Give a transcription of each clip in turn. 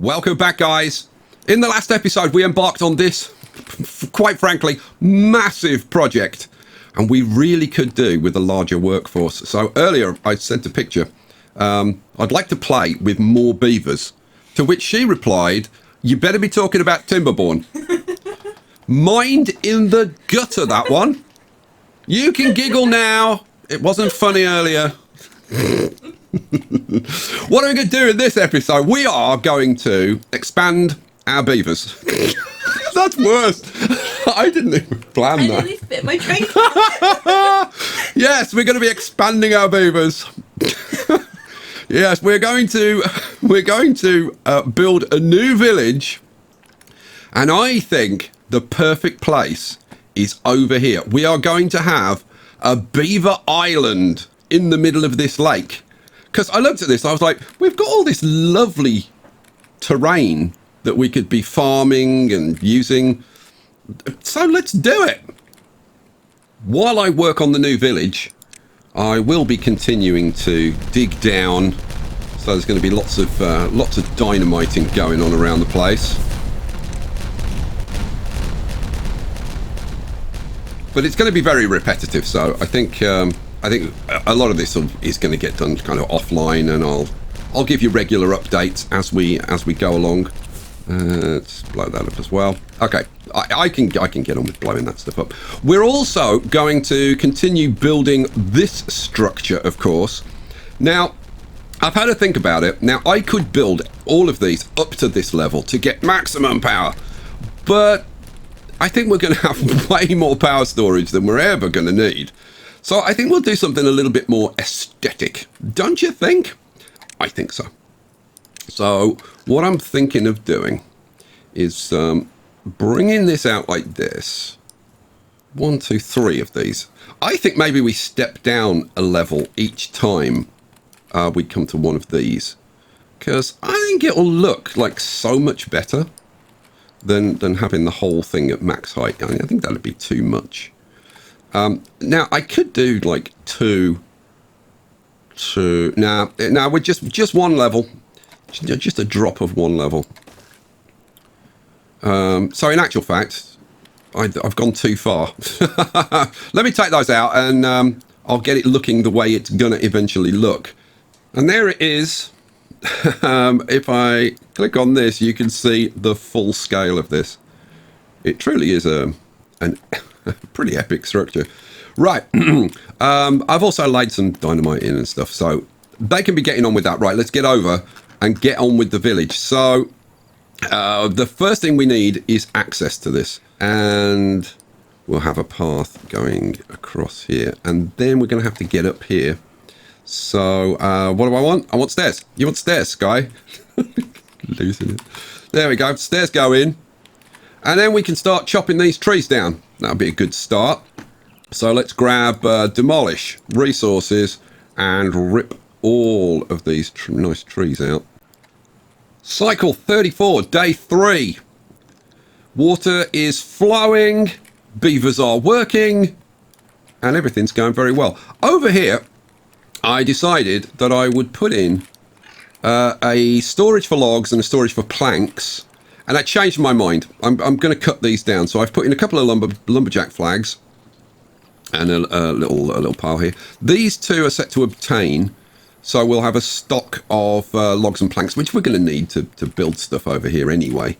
Welcome back, guys. In the last episode, we embarked on this, quite frankly, massive project, and we really could do with a larger workforce. So earlier, I sent a picture. I'd like to play with more beavers, to which she replied, you better be talking about Timberborn. Mind in the gutter, that one. You can giggle now. It wasn't funny earlier. What are we going to do in this episode? We are going to expand our beavers. That's worse. I didn't even plan that. I nearly spit my drink. Yes, we're going to be expanding our beavers. Yes, we're going to build a new village, and I think the perfect place is over here. We are going to have a beaver island in the middle of this lake. Because I looked at this, I was like, we've got all this lovely terrain that we could be farming and using. So let's do it. While I work on the new village, I will be continuing to dig down. So there's going to be lots of dynamiting going on around the place. But it's going to be very repetitive, so I think a lot of this is going to get done kind of offline, and I'll give you regular updates as we go along. Let's blow that up as well. Okay, I can get on with blowing that stuff up. We're also going to continue building this structure, of course. Now, I've had to think about it. Now, I could build all of these up to this level to get maximum power, but I think we're going to have way more power storage than we're ever going to need. So I think we'll do something a little bit more aesthetic. Don't you think? I think so. So what I'm thinking of doing is bringing this out like this. 1, 2, 3 of these. I think maybe we step down a level each time we come to one of these. Because I think it'll look like so much better than having the whole thing at max height. I think that'd be too much. Now I could do like two. Now we're just one level, just a drop of one level. So in actual fact, I've gone too far. Let me take those out, and I'll get it looking the way it's gonna eventually look. And there it is. If I click on this, you can see the full scale of this. It truly is an pretty epic structure. Right. I've also laid some dynamite in and stuff, so they can be getting on with that. Right, let's get over and get on with the village. So the first thing we need is access to this, and we'll have a path going across here, and then we're going to have to get up here. So what do I want? I want stairs. You want stairs, Sky? Losing it. There we go. Stairs go in. And then we can start chopping these trees down. That'll be a good start. So let's grab demolish resources and rip all of these nice trees out. Cycle 34, day 3. Water is flowing. Beavers are working. And everything's going very well. Over here, I decided that I would put in a storage for logs and a storage for planks. And I changed my mind. I'm going to cut these down. So I've put in a couple of lumberjack flags and a little pile here. These two are set to obtain. So we'll have a stock of logs and planks, which we're going to need to build stuff over here anyway.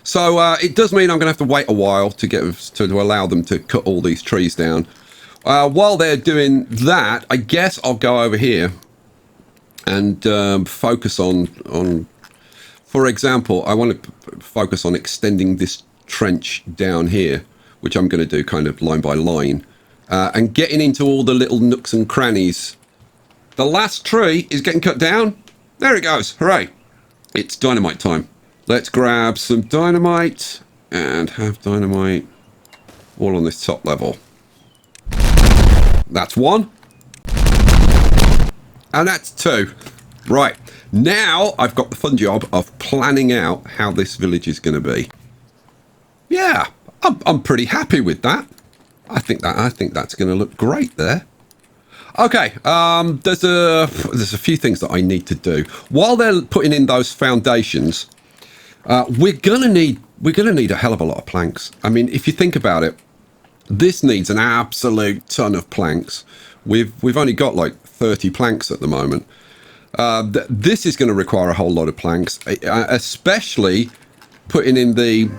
So it does mean I'm going to have to wait a while to allow them to cut all these trees down. While they're doing that, I guess I'll go over here and focus on, for example, I want to focus on extending this trench down here, which I'm going to do kind of line by line, and getting into all the little nooks and crannies. The last tree is getting cut down. There it goes. Hooray. It's dynamite time. Let's grab some dynamite and have dynamite all on this top level. That's 1. And that's 2. Right. Now I've got the fun job of planning out how this village is going to be. Yeah, I'm pretty happy with that. I think that's going to look great there. Okay, there's a few things that I need to do while they're putting in those foundations. We're gonna need a hell of a lot of planks. I mean, if you think about it, this needs an absolute ton of planks. We've only got like 30 planks at the moment. This is going to require a whole lot of planks, especially putting in the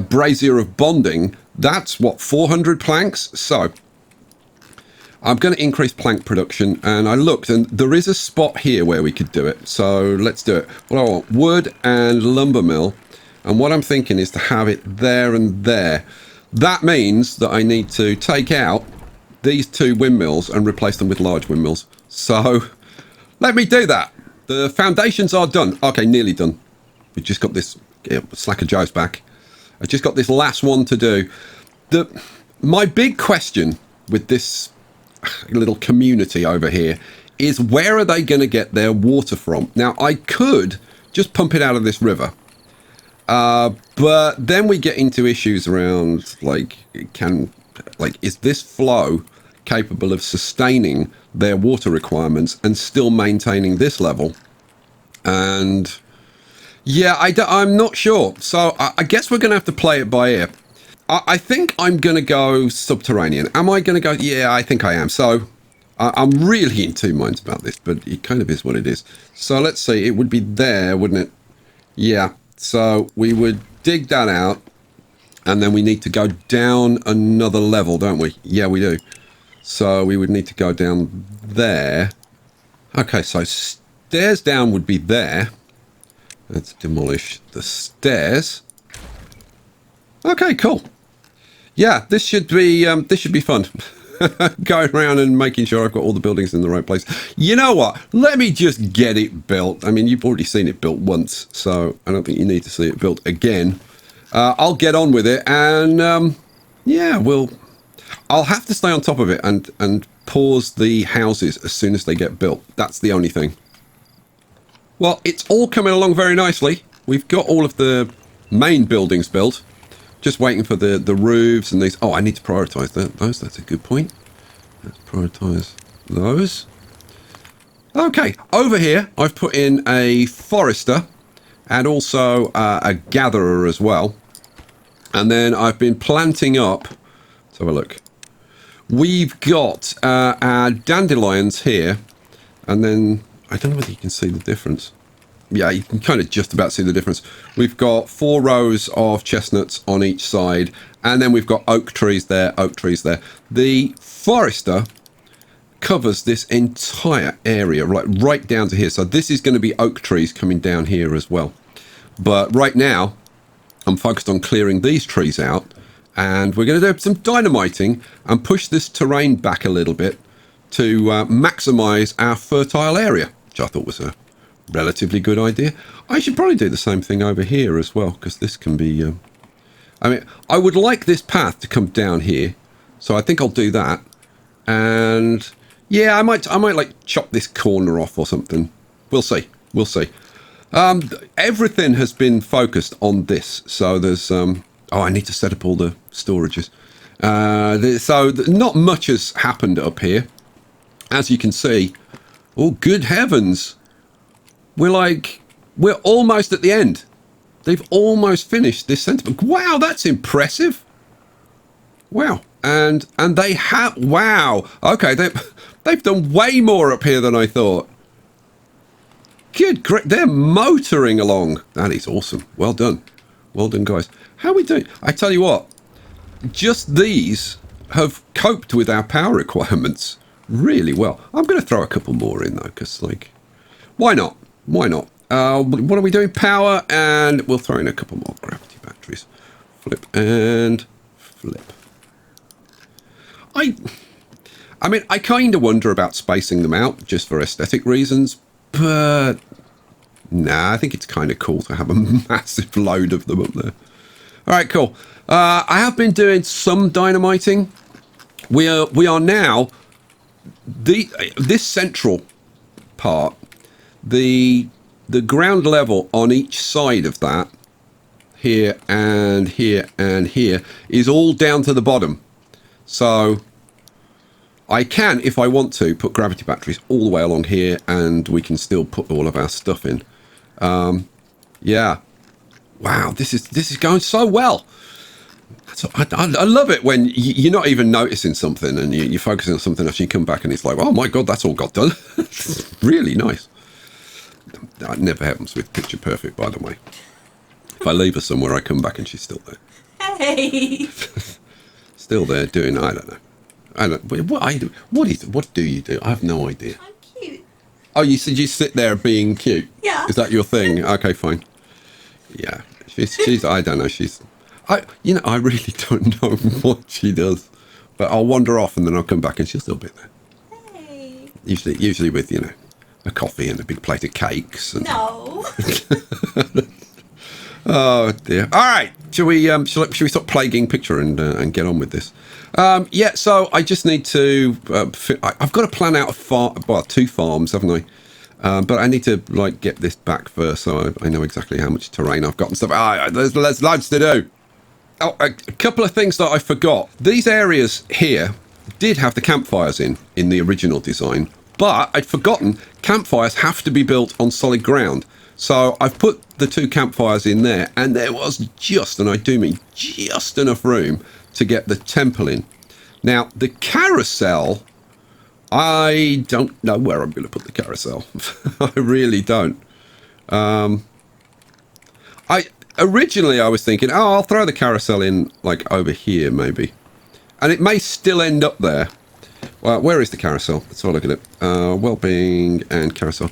brazier of bonding. That's what, 400 planks? So I'm going to increase plank production, and I looked, and there is a spot here where we could do it. So let's do it. Well, I want wood and lumber mill, and what I'm thinking is to have it there and there. That means that I need to take out these two windmills and replace them with large windmills. So let me do that. The foundations are done. Okay, nearly done. We've just got this. Slacker Joe's back. I've just got this last one to do. My big question with this little community over here is, where are they going to get their water from? Now, I could just pump it out of this river. But then we get into issues around, like, is this flow capable of sustaining their water requirements and still maintaining this level? And yeah, I'm not sure. So I guess we're going to have to play it by ear. I think I'm going to go subterranean. Am I going to go? Yeah, I think I am. So I'm really in two minds about this, but it kind of is what it is. So let's see. It would be there, wouldn't it? Yeah. So we would dig that out, and then we need to go down another level, don't we? Yeah, we do. So we would need to go down there. Okay, so stairs down would be there. Let's demolish the stairs. Okay, cool. Yeah, this should be fun. Going around and making sure I've got all the buildings in the right place. You know what? Let me just get it built. I mean, you've already seen it built once, so I don't think you need to see it built again. I'll get on with it, and yeah, I'll have to stay on top of it and pause the houses as soon as they get built. That's the only thing. Well, it's all coming along very nicely. We've got all of the main buildings built. Just waiting for the roofs and these. Oh, I need to prioritize those. That's a good point. Let's prioritize those. Okay, over here, I've put in a forester and also a gatherer as well. And then I've been planting up. Let's have a look. We've got our dandelions here. And then, I don't know whether you can see the difference. Yeah, you can kind of just about see the difference. We've got 4 rows of chestnuts on each side, and then we've got oak trees there, oak trees there. The forester covers this entire area, right down to here. So this is going to be oak trees coming down here as well. But right now, I'm focused on clearing these trees out, and we're going to do some dynamiting and push this terrain back a little bit to maximize our fertile area, which I thought was a relatively good idea. I should probably do the same thing over here as well, because this can be I mean, I would like this path to come down here, so I think I'll do that. And yeah, I might like chop this corner off or something. We'll see. Everything has been focused on this, so there's oh, I need to set up all the storages. So not much has happened up here, as you can see. Oh, good heavens. We're almost at the end. They've almost finished this centre. Wow, that's impressive. Wow. And they have, wow. Okay, they've done way more up here than I thought. Good, great. They're motoring along. That is awesome. Well done. Well done, guys. How are we doing? I tell you what, just these have coped with our power requirements really well. I'm going to throw a couple more in, though, because, like, why not? Why not? What are we doing? Power, and we'll throw in a couple more gravity batteries. Flip and flip. I mean, I kind of wonder about spacing them out just for aesthetic reasons, but nah, I think it's kind of cool to have a massive load of them up there. All right, cool. I have been doing some dynamiting. We are now this central part. The ground level on each side of that, here and here and here, is all down to the bottom. So I can, if I want to, put gravity batteries all the way along here, and we can still put all of our stuff in. Yeah. Wow, this is going so well. So I love it when you're not even noticing something and you're focusing on something else. You come back and it's like, oh my god, that's all got done. It's really nice. That never happens with Picture Perfect, by the way. If I leave her somewhere, I come back and she's still there. Hey. Still there doing, I don't know. What do you do? I have no idea. I'm cute. Oh, you said you sit there being cute? Yeah. Is that your thing? Okay, fine. Yeah. She's I don't know, I really don't know what she does. But I'll wander off and then I'll come back and she'll still be there. Hey. Usually with, a coffee and a big plate of cakes. And... No. Oh dear. All right. Shall we stop plaguing Picture and get on with this? Yeah. So I just need to. I've got to plan out two farms, haven't I? But I need to get this back first, so I know exactly how much terrain I've got and stuff. There's loads to do. Oh, a couple of things that I forgot. These areas here did have the campfires in the original design, but I'd forgotten campfires have to be built on solid ground. So I've put the 2 campfires in there, and there was just, and I do mean just enough room to get the temple in. Now, the carousel, I don't know where I'm going to put the carousel. I really don't. Originally I was thinking, I'll throw the carousel in over here maybe. And it may still end up there. Well, where is the carousel? Let's have a look at it. Wellbeing and carousel.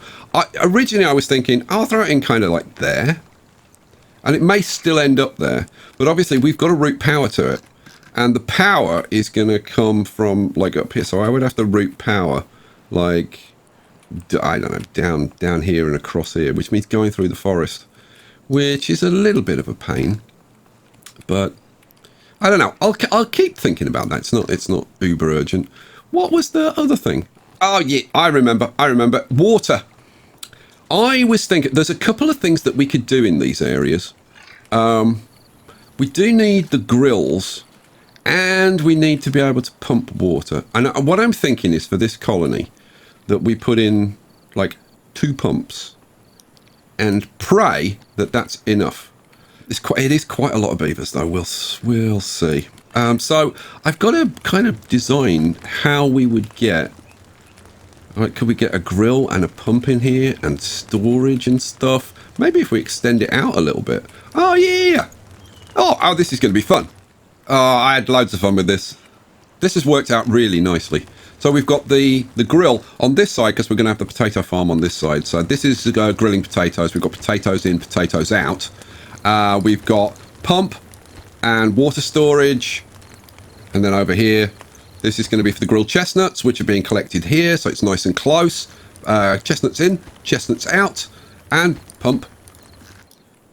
Originally I was thinking, I'll throw it in kind of there. And it may still end up there. But obviously we've got to route power to it. And the power is going to come from up here. So I would have to route power I don't know, down here and across here, which means going through the forest, which is a little bit of a pain. But I don't know. I'll keep thinking about that. It's not uber urgent. What was the other thing? Oh yeah, I remember. Water. I was thinking there's a couple of things that we could do in these areas. We do need the grills, and we need to be able to pump water. And what I'm thinking is for this colony that we put in 2 pumps and pray that that's enough. It is quite a lot of beavers though. We'll see. So I've got to kind of design how we would get. Could we get a grill and a pump in here and storage and stuff? Maybe if we extend it out a little bit. Oh yeah. Oh, this is going to be fun. I had loads of fun with this. This has worked out really nicely. So we've got the grill on this side because we're going to have the potato farm on this side. So this is grilling potatoes. We've got potatoes in, potatoes out. We've got pump and water storage. And then over here, this is going to be for the grilled chestnuts, which are being collected here. So it's nice and close. Chestnuts in, chestnuts out, and pump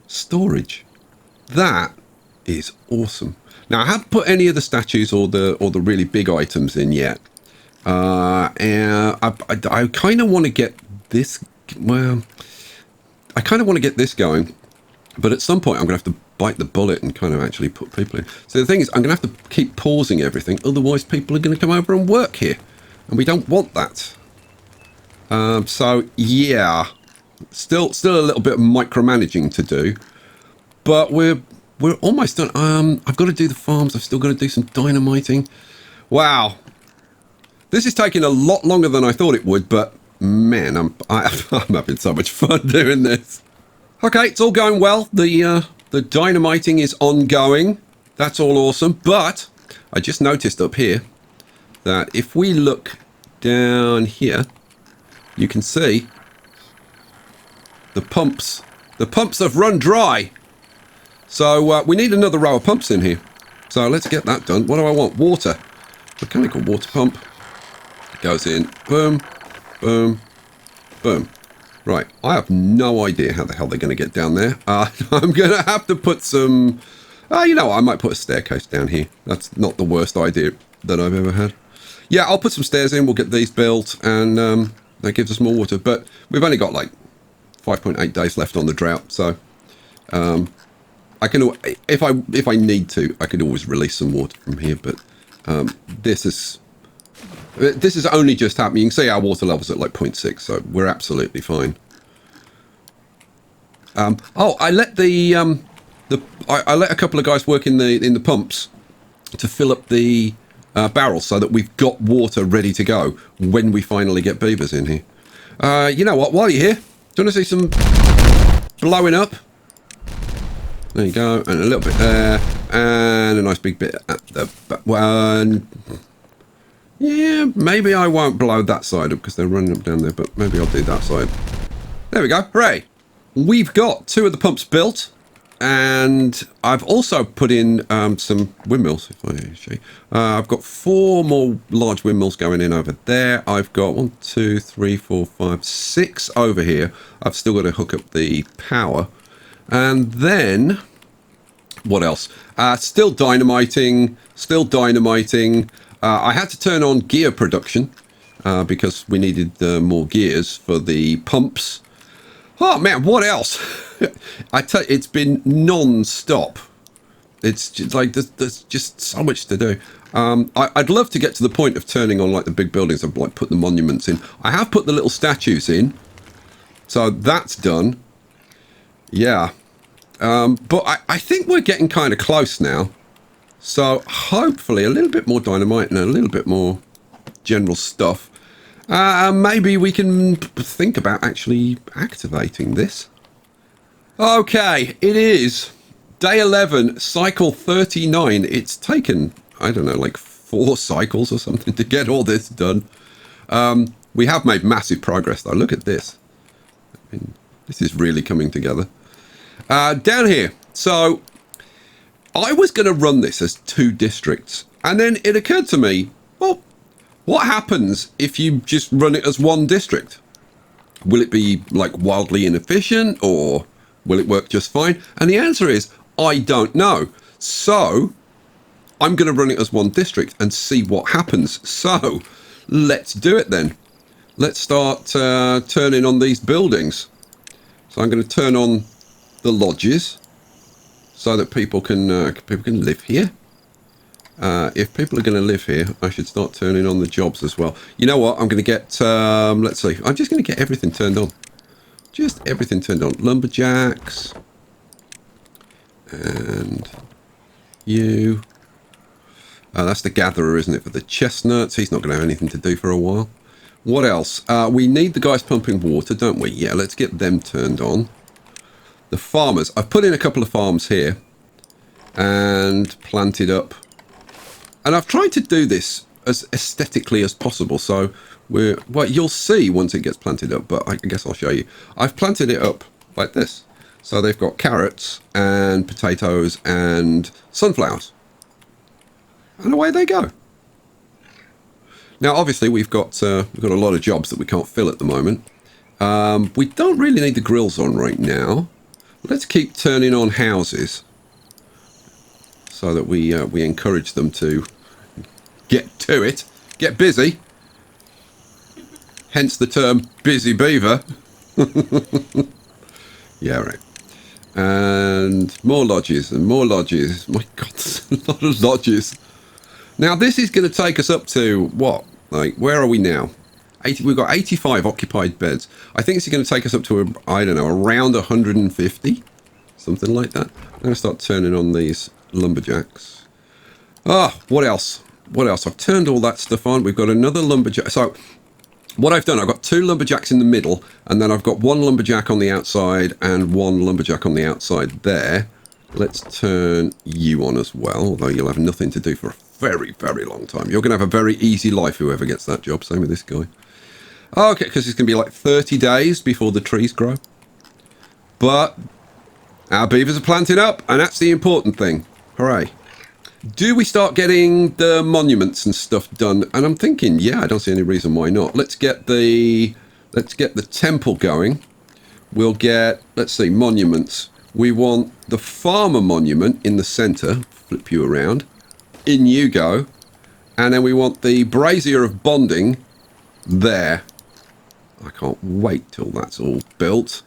storage. That is awesome. Now I haven't put any of the statues or the really big items in yet. And I kind of want to get this. Well, I kind of want to get this going, but at some point I'm going to have to bite the bullet and kind of actually put people in. So the thing is, I'm going to have to keep pausing everything, otherwise people are going to come over and work here, and we don't want that. So yeah, still a little bit of micromanaging to do, but we're almost done. I've got to do the farms. I've still got to do some dynamiting. Wow, this is taking a lot longer than I thought it would, but man, I'm having so much fun doing this. Okay, it's all going well. The dynamiting is ongoing. That's all awesome. But I just noticed up here that if we look down here, you can see the pumps. The pumps have run dry. So we need another row of pumps in here. So let's get that done. What do I want? Water. Mechanical water pump. Goes in. Boom. Boom. Boom. Right. I have no idea how the hell they're going to get down there. I'm going to have to put some... you know what? I might put a staircase down here. That's not the worst idea that I've ever had. Yeah, I'll put some stairs in. We'll get these built. And that gives us more water. But we've only got 5.8 days left on the drought. So I can... If I need to, I could always release some water from here. But this is only just happening. You can see our water level's at 0.6, so we're absolutely fine. I let the I let a couple of guys work in the pumps to fill up the barrels so that we've got water ready to go when we finally get beavers in here. You know what? While you're here, do you want to see some blowing up? There you go, and a little bit there, and a nice big bit at the back one. Yeah, maybe I won't blow that side up because they're running up down there, but maybe I'll do that side. There we go. Hooray! We've got 2 of the pumps built, and I've also put in some windmills. If I show you. I've got 4 more large windmills going in over there. I've got 1, 2, 3, 4, 5, 6 over here. I've still got to hook up the power. And then, what else? Still dynamiting. I had to turn on gear production because we needed more gears for the pumps. Oh man, what else? I tell you, it's been non-stop. It's just like there's just so much to do. I'd love to get to the point of turning on like the big buildings. I've like put the monuments in. I have put the little statues in, so that's done. Yeah, but I think we're getting kind of close now. So hopefully a little bit more dynamite and a little bit more general stuff. Maybe we can think about actually activating this. Okay, it is day 11, cycle 39. It's taken, I don't know, like 4 cycles or something to get all this done. We have made massive progress though. Look at this. I mean, this is really coming together. Down here. So I was going to run this as 2 districts. And then it occurred to me, well, what happens if you just run it as 1 district? Will it be like wildly inefficient or will it work just fine? And the answer is, I don't know. So I'm going to run it as 1 district and see what happens. So let's do it then. Let's start turning on these buildings. So I'm going to turn on the lodges so that people can live here. If people are going to live here, I should start turning on the jobs as well. You know what? I'm going to get, let's see. I'm just going to get everything turned on. Just everything turned on. Lumberjacks. And you. That's the gatherer, isn't it, for the chestnuts? He's not going to have anything to do for a while. What else? We need the guys pumping water, don't we? Yeah, let's get them turned on. The farmers. I've put in a couple of farms here and planted up. And I've tried to do this as aesthetically as possible. So well, you'll see once it gets planted up, but I guess I'll show you. I've planted it up like this. So they've got carrots and potatoes and sunflowers. And away they go. Now, obviously, we've got a lot of jobs that we can't fill at the moment. We don't really need the grills on right now. Let's keep turning on houses so that we encourage them to get to it, get busy. Hence the term busy beaver. Yeah, right. And more lodges and more lodges. My God, there's a lot of lodges. Now, this is going to take us up to what? Like, where are we now? 80. We've got 85 occupied beds. I think this is going to take us up to, I don't know, around 150. Something like that. I'm going to start turning on these lumberjacks. What else? What else? I've turned all that stuff on. We've got another lumberjack. So, what I've done, I've got 2 lumberjacks in the middle, and then I've got 1 lumberjack on the outside and 1 lumberjack on the outside there. Let's turn you on as well, although you'll have nothing to do for a very, very long time. You're going to have a very easy life, whoever gets that job. Same with this guy. Okay, because it's going to be like 30 days before the trees grow. But our beavers are planted up, and that's the important thing. Hooray. Do we start getting the monuments and stuff done? And I'm thinking, yeah, I don't see any reason why not. Let's get the temple going. We'll get, let's see, monuments. We want the farmer monument in the center. Flip you around. In you go. And then we want the brazier of bonding there. I can't wait till that's all built.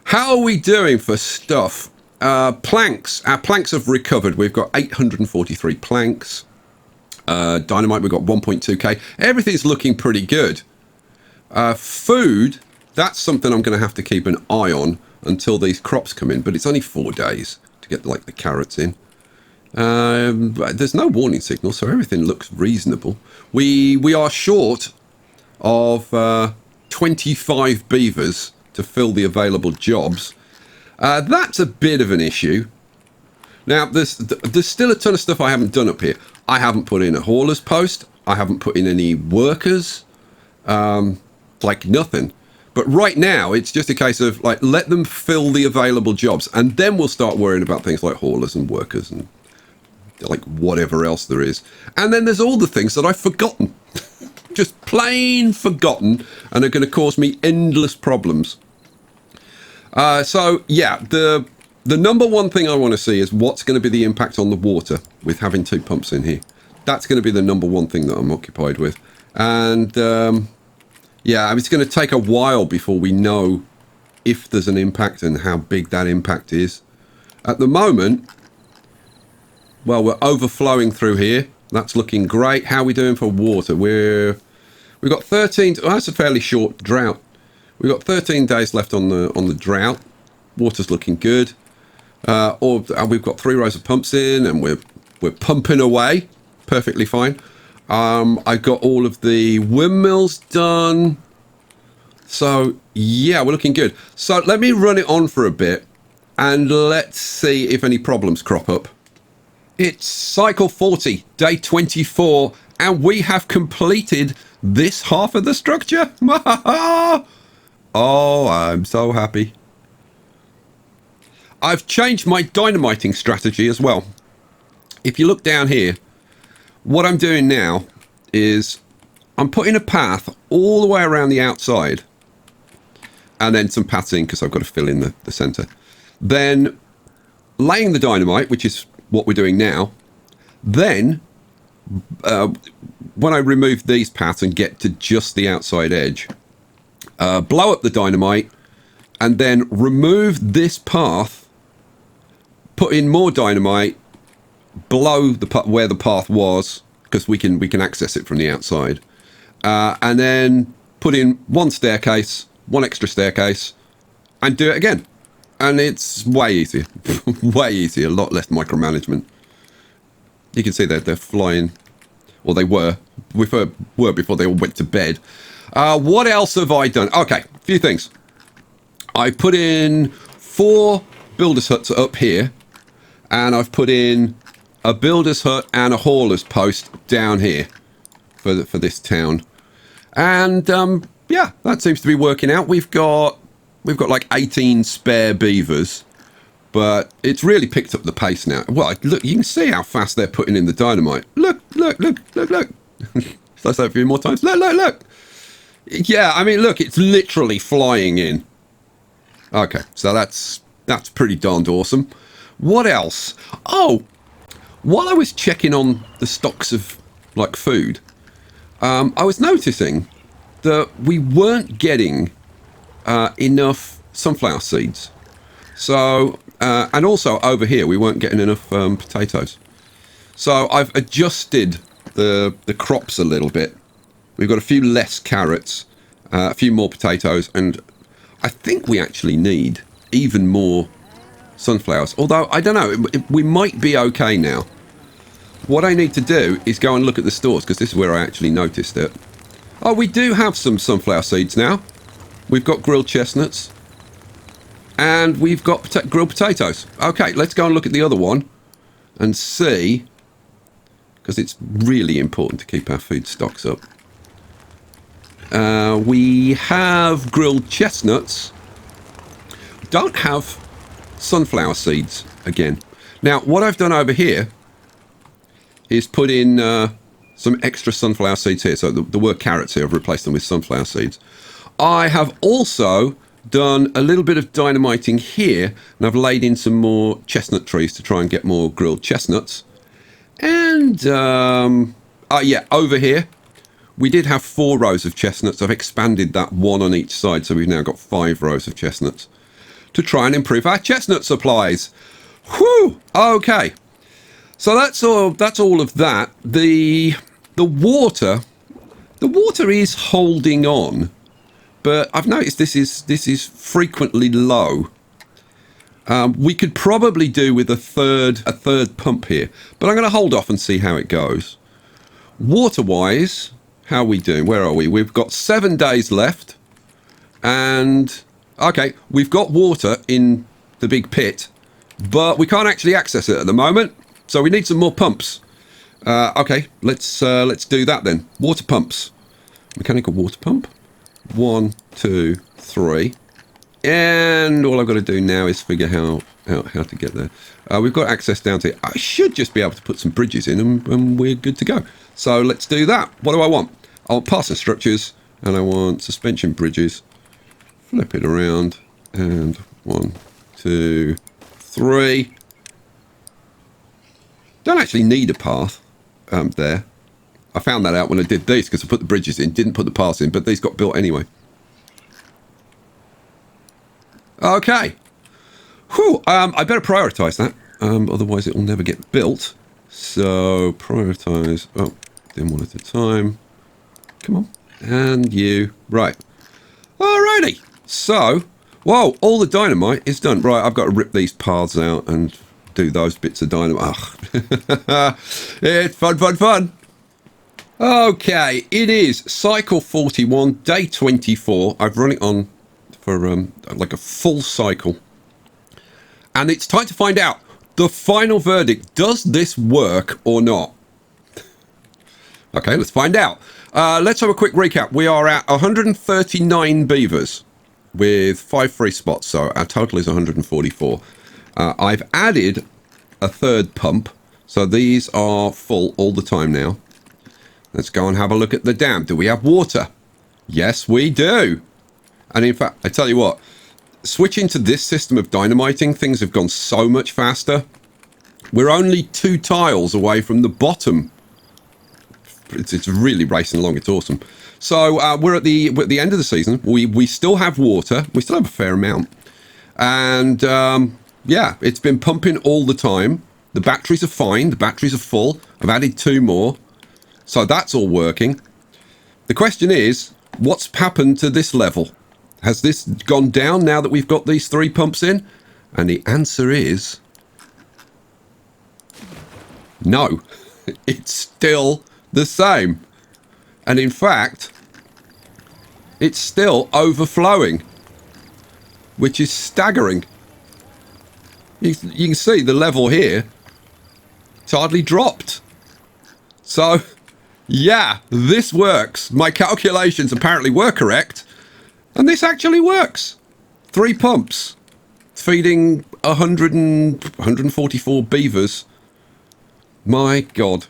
How are we doing for stuff? Planks. Our planks have recovered. We've got 843 planks. Dynamite, we've got 1.2k. Everything's looking pretty good. Food, that's something I'm going to have to keep an eye on until these crops come in, but it's only 4 days. to get like the carrots in. But there's no warning signal, so everything looks reasonable. We are short of 25 beavers to fill the available jobs. That's a bit of an issue. Now, there's still a ton of stuff I haven't done up here. I haven't put in a hauler's post. I haven't put in any workers. Like nothing. But right now, it's just a case of, like, let them fill the available jobs. And then we'll start worrying about things like haulers and workers and, like, whatever else there is. And then there's all the things that I've forgotten. Just plain forgotten. And are going to cause me endless problems. So, yeah, the number one thing I want to see is what's going to be the impact on the water with having 2 pumps in here. That's going to be the number one thing that I'm occupied with. And, yeah, it's going to take a while before we know if there's an impact and how big that impact is. At the moment, well, we're overflowing through here. That's looking great. How are we doing for water? We've got 13. Oh, that's a fairly short drought. We've got 13 days left on the drought. Water's looking good. We've got 3 rows of pumps in, and we're pumping away perfectly fine. I got all of the windmills done. So, yeah, we're looking good. So, let me run it on for a bit, and let's see if any problems crop up. It's cycle 40, day 24, and we have completed this half of the structure. Oh, I'm so happy. I've changed my dynamiting strategy as well. If you look down here, what I'm doing now is I'm putting a path all the way around the outside and then some paths in because I've got to fill in the center. Then laying the dynamite, which is what we're doing now. Then when I remove these paths and get to just the outside edge, blow up the dynamite and then remove this path, put in more dynamite, blow where the path was, because we can access it from the outside, and then put in one extra staircase, and do it again. And it's way easier, way easier, a lot less micromanagement. You can see they're flying, or they were before they all went to bed. What else have I done? Okay, a few things. I put in 4 builder's huts up here, and I've put in a builder's hut and a hauler's post down here for this town. And yeah, that seems to be working out. We've got like 18 spare beavers, but it's really picked up the pace now. Well, look, you can see how fast they're putting in the dynamite. Look. Let's say it a few more times. Look. Yeah, I mean, look, it's literally flying in. Okay, so that's pretty darned awesome. What else? Oh, while I was checking on the stocks of, like, food, I was noticing that we weren't getting enough sunflower seeds. So, and also over here, we weren't getting enough potatoes. So I've adjusted the crops a little bit. We've got a few less carrots, a few more potatoes, and I think we actually need even more sunflowers. Although, I don't know, we might be okay now. What I need to do is go and look at the stores, because this is where I actually noticed it. Oh, we do have some sunflower seeds now. We've got grilled chestnuts. And we've got grilled potatoes. Okay, let's go and look at the other one and see, because it's really important to keep our food stocks up. We have grilled chestnuts. Don't have sunflower seeds again. Now, what I've done over here is put in some extra sunflower seeds here. So there were carrots here. I've replaced them with sunflower seeds. I have also done a little bit of dynamiting here, and I've laid in some more chestnut trees to try and get more grilled chestnuts. And, yeah, over here, we did have 4 rows of chestnuts. I've expanded that 1 on each side, so we've now got 5 rows of chestnuts to try and improve our chestnut supplies. Whew! Okay. So that's all of that. The water is holding on, but I've noticed this is frequently low. We could probably do with a third pump here, but I'm going to hold off and see how it goes. Water-wise, how are we doing? Where are we? We've got 7 days left, and okay, we've got water in the big pit, but we can't actually access it at the moment, so we need some more pumps. Okay, let's do that then. Water pumps, mechanical water pump. 1, 2, 3. And all I've got to do now is figure how to get there. We've got access down to it. I should just be able to put some bridges in and we're good to go. So let's do that. What do I want? I want passing structures and I want suspension bridges. Flip it around and 1, 2, 3. Don't actually need a path there. I found that out when I did these because I put the bridges in, didn't put the paths in, but these got built anyway. Okay. Whew, I better prioritise that, otherwise it will never get built. So, prioritise. Oh, then one at a time. Come on. And you. Right. Alrighty. So, whoa, all the dynamite is done. Right, I've got to rip these paths out and do those bits of dynamite. Ugh. It's fun, fun, fun. Okay, it is cycle 41, day 24. I've run it on for like a full cycle, and it's time to find out the final verdict. Does this work or not? Okay, let's find out. Let's have a quick recap. We are at 139 beavers with 5 free spots, so our total is 144. I've added a third pump, so these are full all the time now. Let's go and have a look at the dam. Do we have water? Yes, we do. And in fact, I tell you what, switching to this system of dynamiting, things have gone so much faster. We're only 2 tiles away from the bottom. It's really racing along. It's awesome. So we're at the end of the season. We still have water. We still have a fair amount. And yeah, it's been pumping all the time. The batteries are fine. The batteries are full. I've added 2 more. So that's all working. The question is, what's happened to this level? Has this gone down now that we've got these 3 pumps in? And the answer is no. It's still the same. And in fact, it's still overflowing, which is staggering. You can see the level here, it's hardly dropped. So, yeah, this works. My calculations apparently were correct. And this actually works. 3 pumps feeding 144 beavers. My God.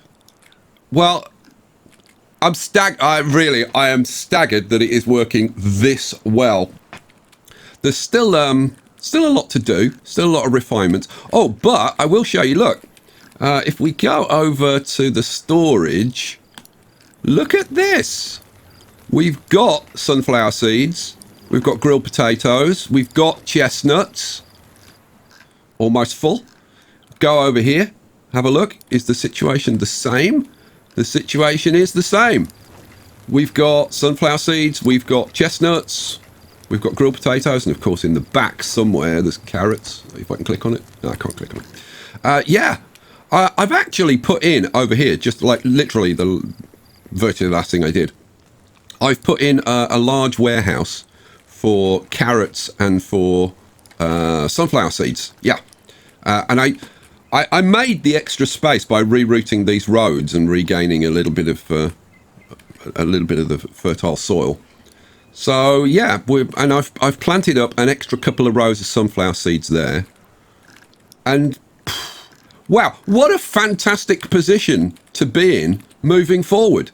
Well, I am staggered that it is working this well. There's still a lot to do, still a lot of refinements. Oh, but I will show you. Look, if we go over to the storage, look at this. We've got sunflower seeds, we've got grilled potatoes, we've got chestnuts, almost full. Go over here, have a look. Is the situation the same? The situation is the same. We've got sunflower seeds, we've got chestnuts, we've got grilled potatoes, and of course in the back somewhere there's carrots. If I can click on it. No, I can't click on it. Yeah, I've actually put in over here, just like literally virtually the last thing I did. I've put in a large warehouse for carrots and for sunflower seeds. Yeah, and I made the extra space by rerouting these roads and regaining a little bit of the fertile soil. So yeah, I've planted up an extra couple of rows of sunflower seeds there, and wow, what a fantastic position to be in moving forward.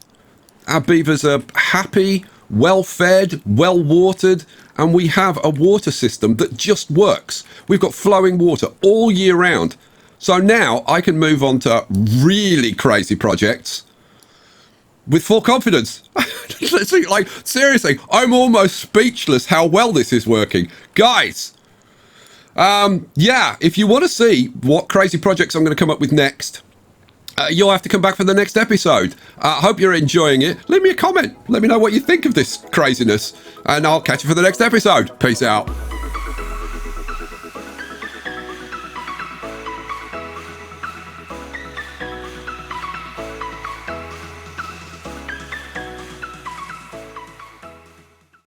Our beavers are happy, well-fed, well-watered, and we have a water system that just works. We've got flowing water all year round. So now I can move on to really crazy projects with full confidence. Like, seriously, I'm almost speechless how well this is working. Guys, yeah, if you want to see what crazy projects I'm going to come up with next, you'll have to come back for the next episode. I hope you're enjoying it. Leave me a comment. Let me know what you think of this craziness. And I'll catch you for the next episode. Peace out.